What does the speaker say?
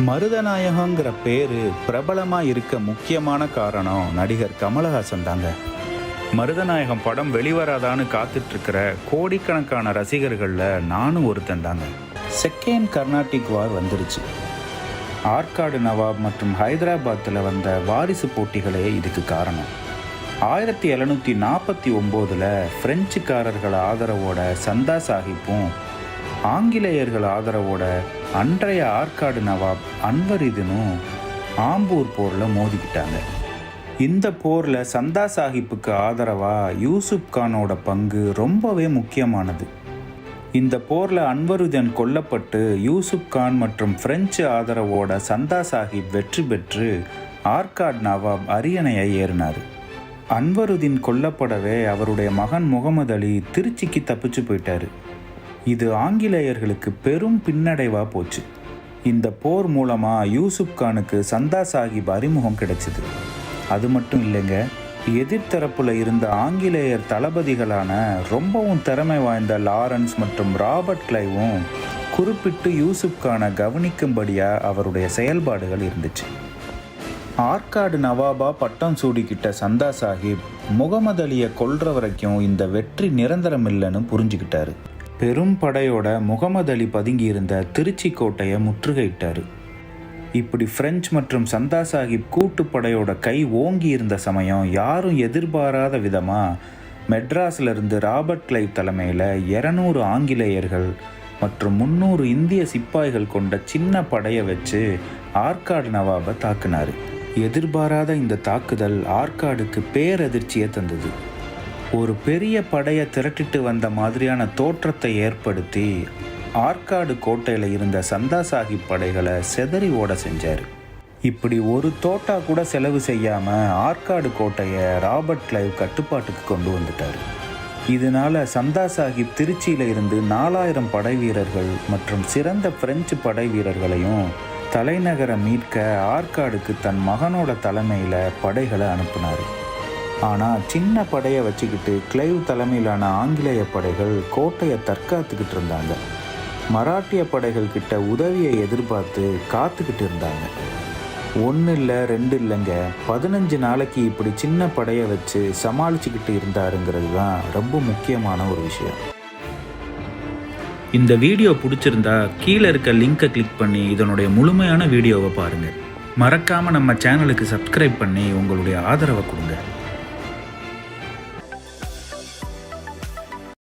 மருதநாயகங்கிற பேர் பிரபலமாக இருக்க முக்கியமான காரணம் நடிகர் கமலஹாசன் தாங்க. மருதநாயகம் படம் வெளிவராதான்னு காத்துட்ருக்கிற கோடிக்கணக்கான ரசிகர்களில் நானும் ஒருத்தன் தாங்க. செகண்ட் கர்நாடிக் வார் வந்துருச்சு. ஆற்காடு நவாப் மற்றும் ஹைதராபாத்தில் வந்த வாரிசு போட்டிகளே இதுக்கு காரணம். 1749 பிரெஞ்சுக்காரர்கள் ஆதரவோட சந்தா சாஹிப்பும் ஆங்கிலேயர்கள் ஆதரவோட அன்றைய ஆற்காடு நவாப் அன்வரிதனும் ஆம்பூர் போரில் மோதிக்கிட்டாங்க. இந்த போரில் சந்தா சாஹிப்புக்கு ஆதரவாக யூசுப் கானோட பங்கு ரொம்பவே முக்கியமானது. இந்த போரில் அன்வருதன் கொல்லப்பட்டு யூசுப் கான் மற்றும் பிரெஞ்சு ஆதரவோட சந்தா சாஹிப் வெற்றி பெற்று ஆற்காடு நவாப் அரியணையை ஏறினார். அன்வருதீன் கொல்லப்படவே அவருடைய மகன் முகமது அலி திருச்சிக்கு தப்பிச்சு போயிட்டார். இது ஆங்கிலேயர்களுக்கு பெரும் பின்னடைவாக போச்சு. இந்த போர் மூலமாக யூசுப் கானுக்கு சந்தா சாஹிப் அறிமுகம் கிடைச்சிது. அது மட்டும் இல்லைங்க, எதிர்த்தரப்பில் இருந்த ஆங்கிலேயர் தளபதிகளான ரொம்பவும் திறமை வாய்ந்த லாரன்ஸ் மற்றும் ராபர்ட் கிளைவும் குறிப்பிட்டு யூசுப் கானை கவனிக்கும்படியாக அவருடைய செயல்பாடுகள் இருந்துச்சு. ஆற்காடு நவாபா பட்டம் சூடிக்கிட்ட சந்தா சாஹிப் முகமது அலியை கொல்ற வரைக்கும் இந்த வெற்றி நிரந்தரம் இல்லைன்னு புரிஞ்சுக்கிட்டாரு. பெரும் படையோட முகமது அலி பதுங்கி இருந்த திருச்சி கோட்டையை முற்றுகையிட்டார். இப்படி பிரெஞ்சு மற்றும் சந்தா சாஹிப் கூட்டுப்படையோட கை ஓங்கி இருந்த சமயம் யாரும் எதிர்பாராத விதமாக மெட்ராஸிலிருந்து ராபர்ட் கிளைவ் தலைமையில் 200 ஆங்கிலேயர்கள் மற்றும் 300 இந்திய சிப்பாய்கள் கொண்ட சின்ன படையை வச்சு ஆற்காடு நவாபை தாக்குனார். எதிர்பாராத இந்த தாக்குதல் ஆற்காடுக்கு பேரதிர்ச்சியை தந்தது. ஒரு பெரிய படையை திரட்டிட்டு வந்த மாதிரியான தோற்றத்தை ஏற்படுத்தி ஆற்காடு கோட்டையில் இருந்த சந்தா சாஹிப் படைகளை செதறி ஓட செஞ்சார். இப்படி ஒரு தோட்டா கூட செலவு செய்யாமல் ஆற்காடு கோட்டையை ராபர்ட் கிளைவ் கட்டுப்பாட்டுக்கு கொண்டு வந்துட்டார். இதனால் சந்தா சாஹிப் திருச்சியில் இருந்து 4000 படை வீரர்கள் மற்றும் சிறந்த பிரெஞ்சு படை வீரர்களையும் தலைநகரை மீட்க ஆற்காடுக்கு தன் மகனோட தலைமையில் படைகளை அனுப்பினார். ஆனால் சின்ன படையை வச்சுக்கிட்டு கிளைவ் தலைமையிலான ஆங்கிலேய படைகள் கோட்டையை தற்காத்துக்கிட்டு இருந்தாங்க. மராட்டிய படைகள் கிட்ட உதவியை எதிர்பார்த்து காத்துக்கிட்டு இருந்தாங்க. 1 இல்லை 2 இல்லைங்க, 15 நாளைக்கு இப்படி சின்ன படையை வச்சு சமாளிச்சுக்கிட்டு இருந்தாருங்கிறது தான் ரொம்ப முக்கியமான ஒரு விஷயம். இந்த வீடியோ பிடிச்சிருந்தா கீழே இருக்க லிங்கை கிளிக் பண்ணி இதனுடைய முழுமையான வீடியோவை பாருங்கள். மறக்காமல் நம்ம சேனலுக்கு சப்ஸ்கிரைப் பண்ணி உங்களுடைய ஆதரவை கொடுங்க.